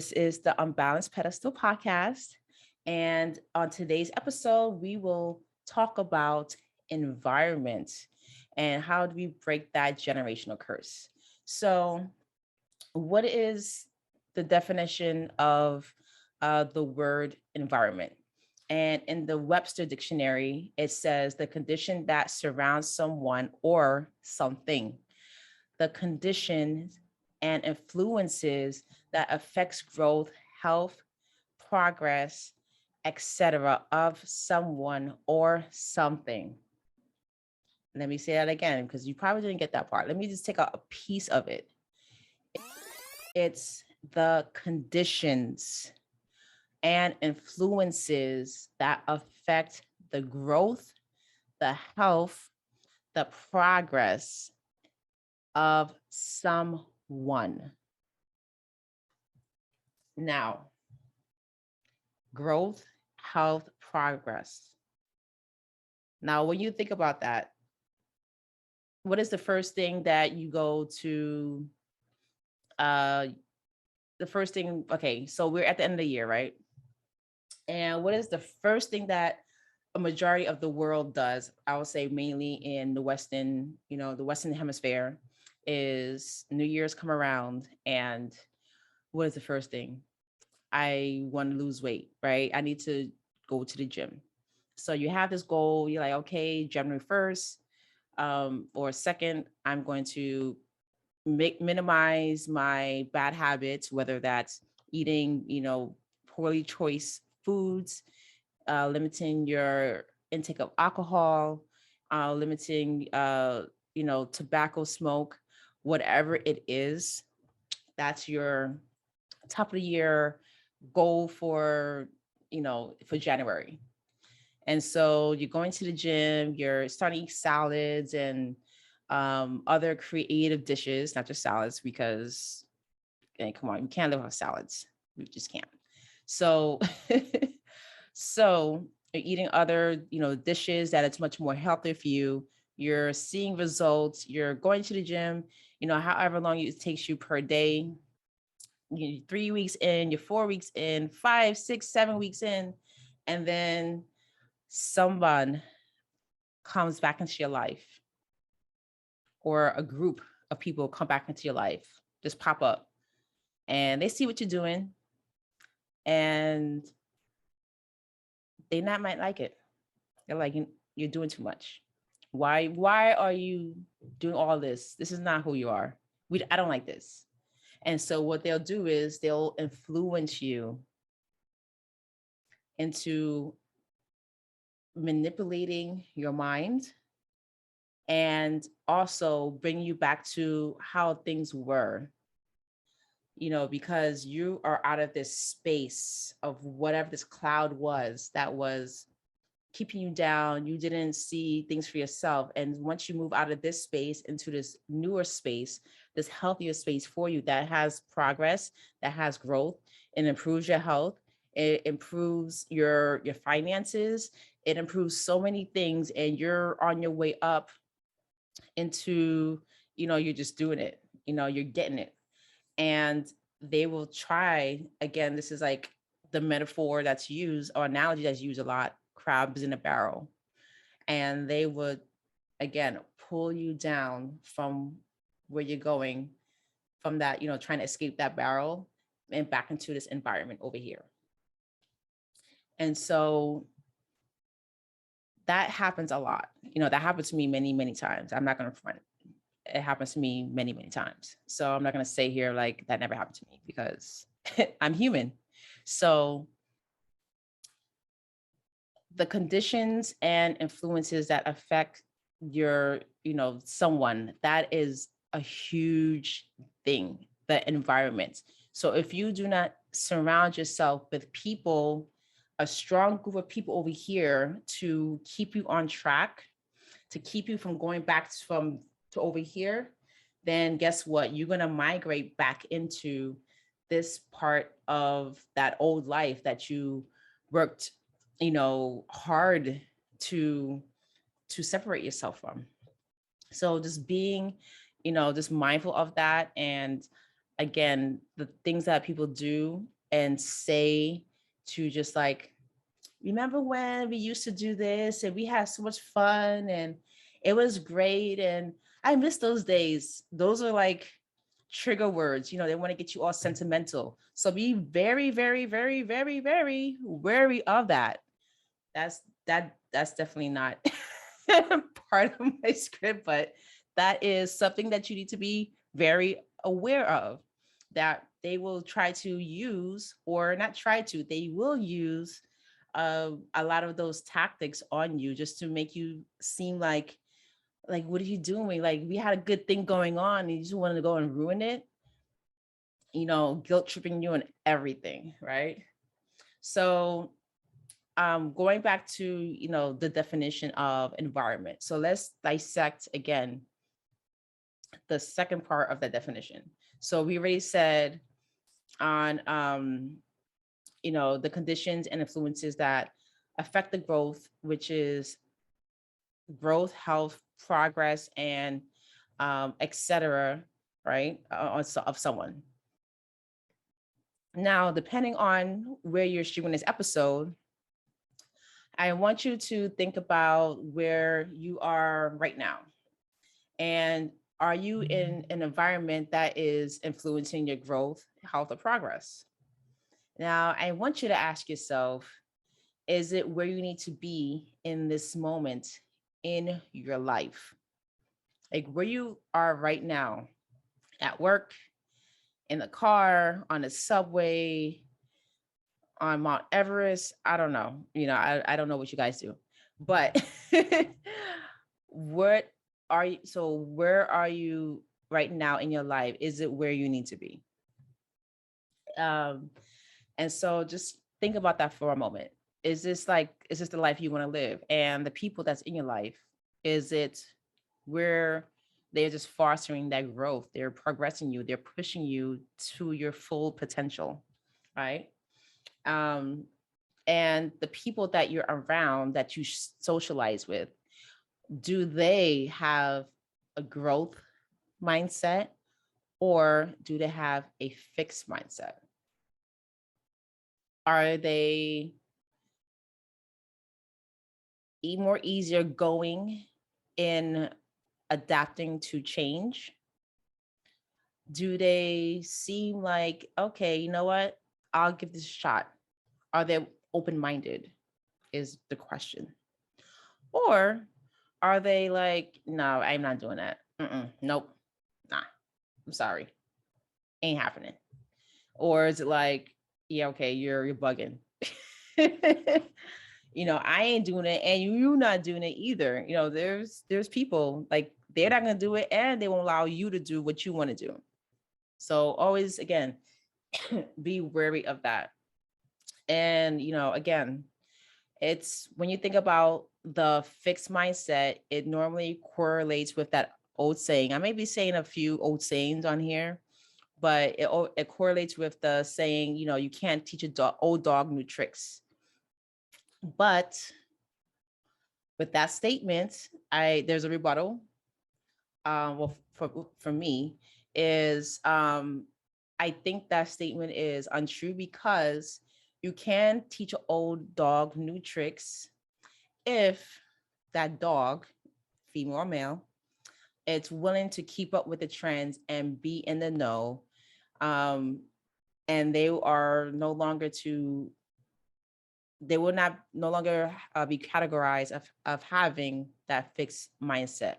This is the Unbalanced Pedestal podcast. And on today's episode, we will talk about environment and how do we break that generational curse. So, what is the definition of the word environment? And in the Webster Dictionary, it says the condition that surrounds someone or something. The conditions and influences that affects growth, health, progress, etc. of someone or something. Let me say that again because you probably didn't get that part. Let me just take out a piece of it. It's the conditions and influences that affect the growth, the health, the progress of someone. Now, growth, health, progress. Now, when you think about that, what is the first thing that you go to? The first thing, okay, so we're at the end of the year, right? And what is the first thing that a majority of the world does? I would say mainly in the Western hemisphere, is New Year's come around, and what is the first thing? I want to lose weight, right? I need to go to the gym. So you have this goal. You're like, okay, January 1st or 2nd, I'm going to minimize my bad habits, whether that's eating, poorly choice foods, limiting your intake of alcohol, limiting, tobacco smoke, whatever it is. That's your top of the year goal for January. And so you're going to the gym, you're starting to eat salads and other creative dishes, not just salads, because come on, you can't live off salads. We just can't. So, so you're eating other, dishes that it's much more healthy for you. You're seeing results. You're going to the gym, however long it takes you per day. You're 3 weeks in, you're 4 weeks in, 5, 6, 7 weeks in, and then someone comes back into your life, or a group of people come back into your life, just pop up, and they see what you're doing, and they not might like it. They're like, you're doing too much. Why are you doing all this? This is not who you are. I don't like this. And so what they'll do is they'll influence you into manipulating your mind and also bring you back to how things were, because you are out of this space of whatever this cloud was that was keeping you down. You didn't see things for yourself. And once you move out of this space into this newer space, this healthier space for you that has progress, that has growth, it improves your health, it improves your finances, it improves so many things, and you're on your way up into, you're just doing it, you're getting it. And they will try, again, this is like the metaphor that's used, or analogy that's used a lot, crabs in a barrel. And they would, again, pull you down from where you're going, from that, trying to escape that barrel and back into this environment over here. And so that happens a lot. That happens to me many, many times. I'm not going to front. It happens to me many, many times. So I'm not going to say here like that never happened to me, because I'm human. So the conditions and influences that affect your, someone, that is a huge thing, the environment. So if you do not surround yourself with people, a strong group of people over here to keep you on track, to keep you from going back to over here, then guess what? You're going to migrate back into this part of that old life that you worked, hard to separate yourself from. So just being, just mindful of that. And again, the things that people do and say to just like, remember when we used to do this and we had so much fun and it was great and I miss those days. Those are like trigger words. They want to get you all sentimental. So be very, very, very, very, very wary of that. That's definitely not part of my script, but that is something that you need to be very aware of, that they will try to use, or not try to, they will use a lot of those tactics on you just to make you seem like what are you doing? Like, we had a good thing going on and you just wanted to go and ruin it, guilt tripping you and everything, right? So going back to the definition of environment, so let's dissect again the second part of the definition. So we already said on the conditions and influences that affect the growth, which is growth, health, progress, and etc., right, of someone. Now, depending on where you're streaming this episode, I want you to think about where you are right now. And are you in an environment that is influencing your growth, health, or progress? Now, I want you to ask yourself, is it where you need to be in this moment in your life? Like where you are right now, at work, in the car, on the subway, on Mount Everest. I don't know. I don't know what you guys do, but what are you? So where are you right now in your life? Is it where you need to be? And so just think about that for a moment. Is this the life you want to live? And the people that's in your life, is it where they're just fostering that growth? They're progressing you, they're pushing you to your full potential, right? And the people that you're around, that you socialize with, do they have a growth mindset, or do they have a fixed mindset? Are they more easier going in adapting to change? Do they seem like, okay, you know what, I'll give this a shot? Are they open-minded is the question. Or are they like, no, I'm not doing that. Nope. Nah, I'm sorry. Ain't happening. Or is it like, yeah, okay, you're bugging. I ain't doing it and you not doing it either. There's people like they're not going to do it and they won't allow you to do what you want to do. So always, again, be wary of that. And, again, it's when you think about the fixed mindset, it normally correlates with that old saying. I may be saying a few old sayings on here, but it correlates with the saying, you can't teach old dog new tricks. But with that statement, there's a rebuttal. Well, for me, is I think that statement is untrue, because you can teach an old dog new tricks if that dog, female or male, it's willing to keep up with the trends and be in the know. And they are they will no longer be categorized of having that fixed mindset.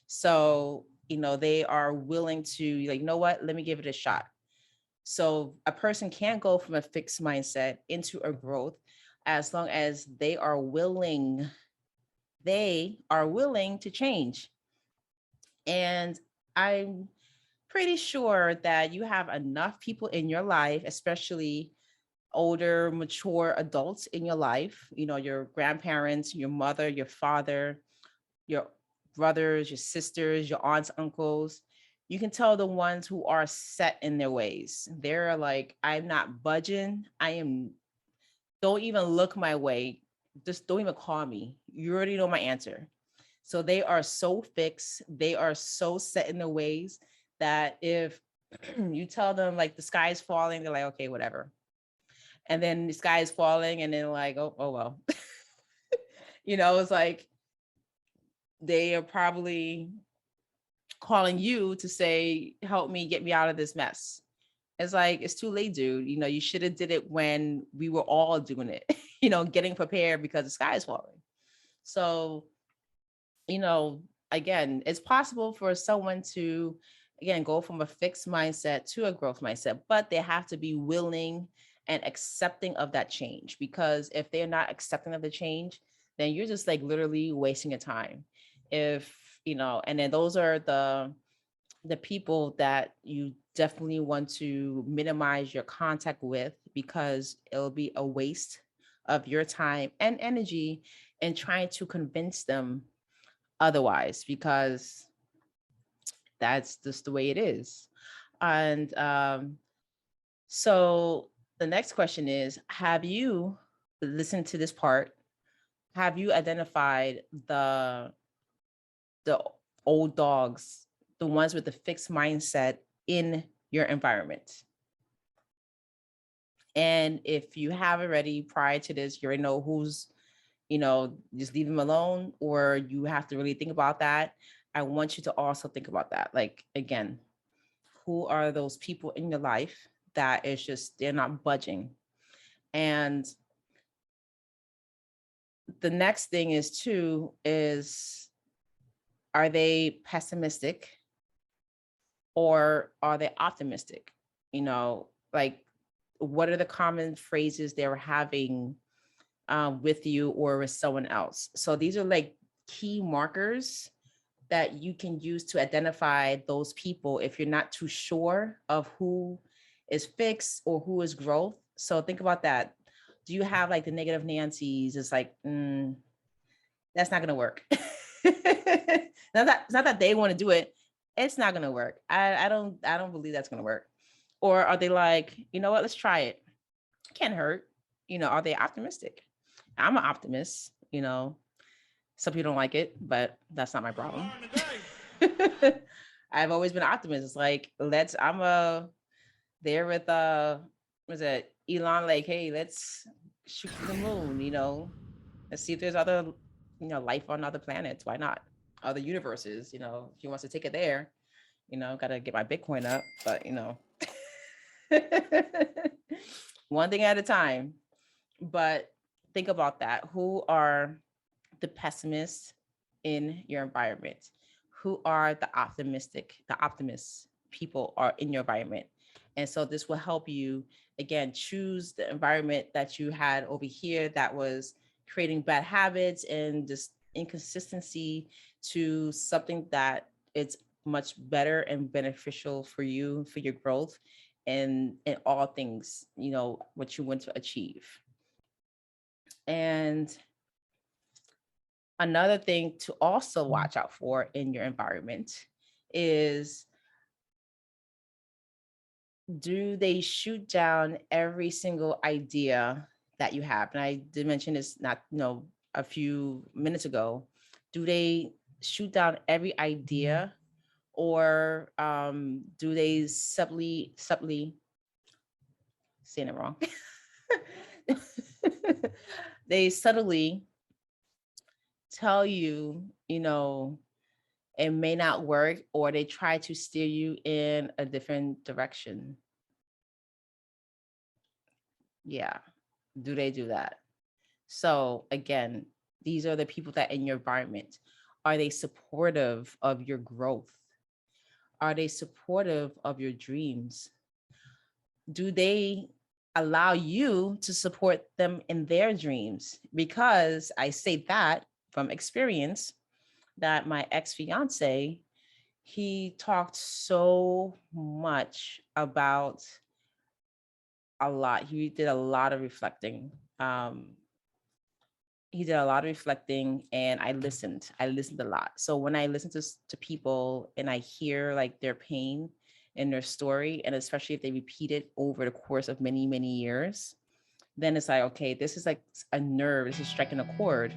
So, they are willing to, like, you know what, let me give it a shot. So a person can go from a fixed mindset into a growth as long as they are willing to change. And I'm pretty sure that you have enough people in your life, especially older, mature adults in your life, your grandparents, your mother, your father, your brothers, your sisters, your aunts, uncles. You can tell the ones who are set in their ways. They're like, I'm not budging. Don't even look my way. Just don't even call me. You already know my answer. So they are so fixed. They are so set in their ways that if You tell them like the sky is falling, they're like, okay, whatever. And then the sky is falling, and then like, oh well. It's like they are probably calling you to say, help me, get me out of this mess. It's like, it's too late, dude. You should have did it when we were all doing it, getting prepared because the sky is falling. So, you know, again, it's possible for someone to, again, go from a fixed mindset to a growth mindset, but they have to be willing and accepting of that change. Because if they're not accepting of the change, then you're just like literally wasting your time. If, and then those are the people that you definitely want to minimize your contact with, because it'll be a waste of your time and energy in trying to convince them otherwise, because that's just the way it is. And so the next question is, have you listened to this part? Have you identified the old dogs, the ones with the fixed mindset in your environment? And if you have already prior to this, you already know who's, just leave them alone, or you have to really think about that. I want you to also think about that. Like, again, who are those people in your life that is just, they're not budging? And the next thing is, are they pessimistic or are they optimistic? Like, what are the common phrases they're having with you or with someone else? So these are like key markers that you can use to identify those people if you're not too sure of who is fixed or who is growth. So think about that. Do you have like the negative Nancy's? It's like, that's not gonna work. It's not that they want to do it. It's not gonna work. I don't believe that's gonna work. Or are they like, you know what, let's try it. Can't hurt. Are they optimistic? I'm an optimist. Some people don't like it, but that's not my problem. I've always been an optimist. It's like, I'm there with was it Elon, like, hey, let's shoot for the moon, let's see if there's other, life on other planets. Why not? Other universes, if he wants to take it there, gotta get my Bitcoin up, but one thing at a time. But think about that. Who are the pessimists in your environment? Who are the optimists people are in your environment? And so this will help you, again, choose the environment that you had over here that was creating bad habits and just inconsistency, to something that it's much better and beneficial for you, for your growth, and in all things, what you want to achieve. And another thing to also watch out for in your environment is, do they shoot down every single idea that you have? And I did mention this not, a few minutes ago. Do they shoot down every idea, or do they subtly saying it wrong? They subtly tell you, it may not work, or they try to steer you in a different direction. Yeah. Do they do that? So again, these are the people that in your environment. Are they supportive of your growth? Are they supportive of your dreams? Do they allow you to support them in their dreams? Because I say that from experience, that my ex-fiance, he talked so much about a lot. He did a lot of reflecting. He did a lot of reflecting, and I listened a lot. So when I listen to people and I hear like their pain and their story, and especially if they repeat it over the course of many, many years, then it's like, okay, this is like a nerve, this is striking a chord.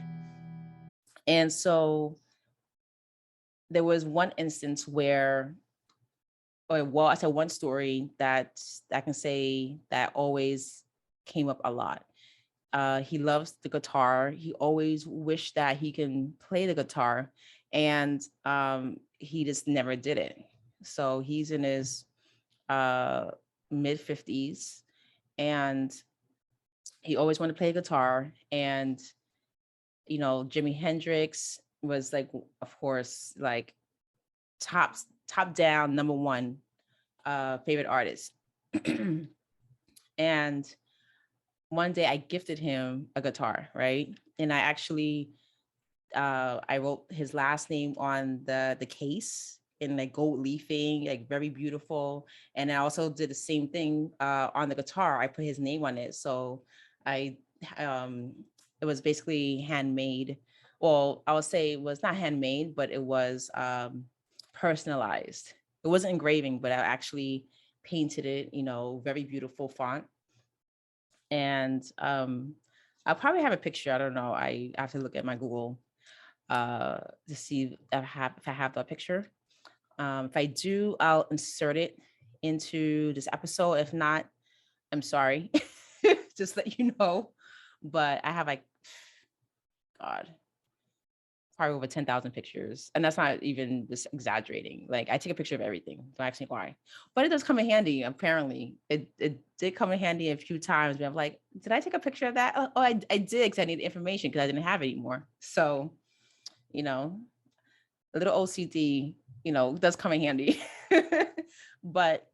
And so there was one instance where, or well, I said one story that I can say that always came up a lot. He loves the guitar. He always wished that he can play the guitar, and he just never did it. So he's in his uh, mid 50s, and he always wanted to play guitar. And Jimi Hendrix was like, of course, like top down number one favorite artist. And one day I gifted him a guitar, right? And I actually I wrote his last name on the case in like gold leafing, like very beautiful. And I also did the same thing on the guitar. I put his name on it. So I um it was basically handmade. Well, I would say it was not handmade, but it was personalized. It wasn't engraving, but I actually painted it, very beautiful font. And I'll probably have a picture. I don't know. I have to look at my Google to see if I have the picture. If I do, I'll insert it into this episode. If not, I'm sorry. Just let you know. But I have like, God, probably over 10,000 pictures. And that's not even just exaggerating. Like I take a picture of everything. Don't ask me why. But it does come in handy, apparently. It did come in handy a few times. But I'm like, did I take a picture of that? Oh, I did, because I need the information because I didn't have it anymore. So, you know, a little OCD, does come in handy. But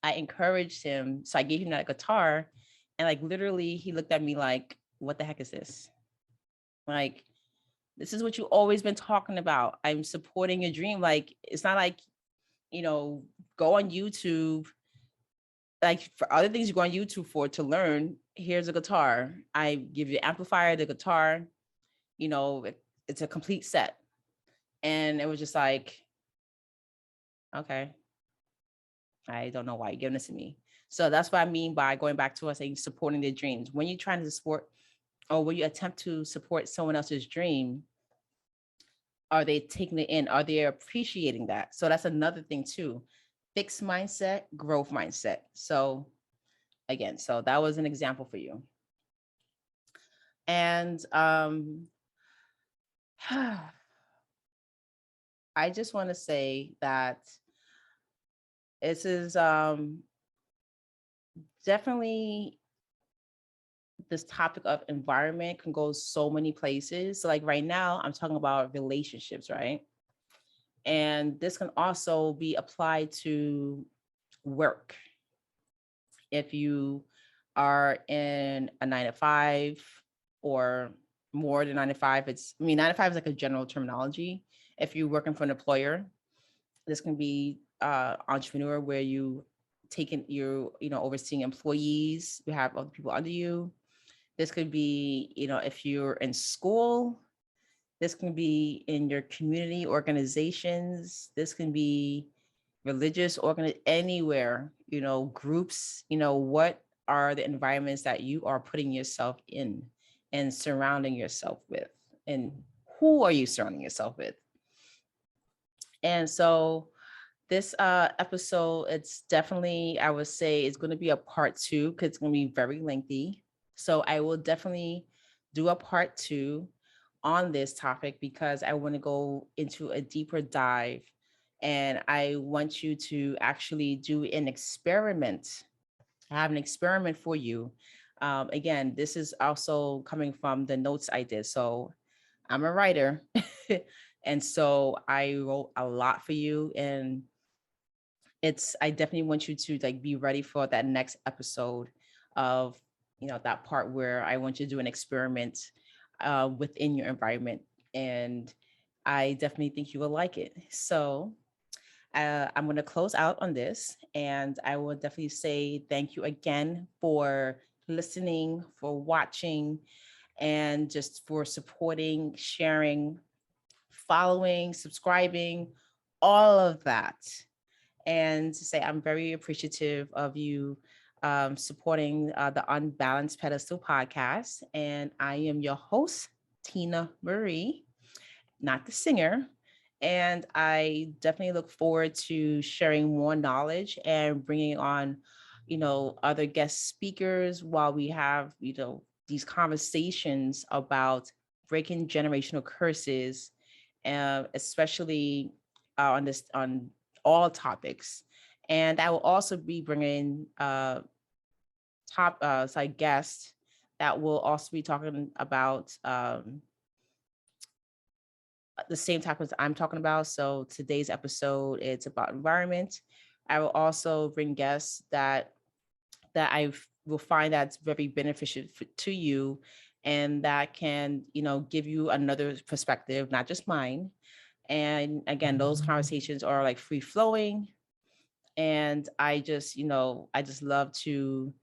I encouraged him. So I gave him that guitar, and like literally he looked at me like, what the heck is this? Like, this is what you've always been talking about. I'm supporting your dream. Like, it's not like, go on YouTube. Like for other things you go on YouTube for to learn, here's a guitar. I give you the amplifier, the guitar, it's a complete set. And it was just like, okay, I don't know why you're giving this to me. So that's what I mean by going back to us saying supporting their dreams. When you're trying to support, or when you attempt to support someone else's dream, are they taking it in? Are they appreciating that? So that's another thing too. Fixed mindset, growth mindset. So again, so that was an example for you. And I just want to say that this is definitely, this topic of environment can go so many places. So like right now, I'm talking about relationships, right? And this can also be applied to work. If you are in a 9 to 5 or more than 9 to 5, 9 to 5 is like a general terminology. If you're working for an employer, this can be entrepreneur, where you're overseeing employees, you have other people under you. This could be, if you're in school. This can be in your community organizations. This can be religious anywhere, groups. What are the environments that you are putting yourself in and surrounding yourself with? And who are you surrounding yourself with? And so this episode, it's definitely, I would say, it's going to be a part 2 because it's going to be very lengthy. So I will definitely do a part 2 on this topic because I want to go into a deeper dive, and I want you to actually do an experiment. I have an experiment for you. Again, this is also coming from the notes I did. So I'm a writer. And so I wrote a lot for you, and I definitely want you to like be ready for that next episode of, that part where I want you to do an experiment within your environment. And I definitely think you will like it. So I'm going to close out on this, and I will definitely say thank you again for listening, for watching, and just for supporting, sharing, following, subscribing, all of that. And to say I'm very appreciative of you supporting the Unbalanced Pedestal podcast. And I am your host, Tina Marie, not the singer. And I definitely look forward to sharing more knowledge and bringing on, other guest speakers while we have, these conversations about breaking generational curses, especially on all topics. And I will also be bringing guests that will also be talking about the same topics I'm talking about. So today's episode, it's about environment. I will also bring guests that I will find that's very beneficial to you, and that can, give you another perspective, not just mine. And again, those conversations are like free flowing. And I just love to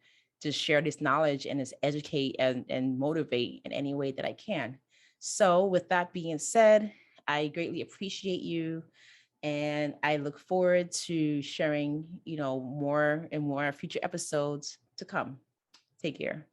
just share this knowledge and just educate and motivate in any way that I can. So with that being said, I greatly appreciate you, and I look forward to sharing, more and more future episodes to come. Take care.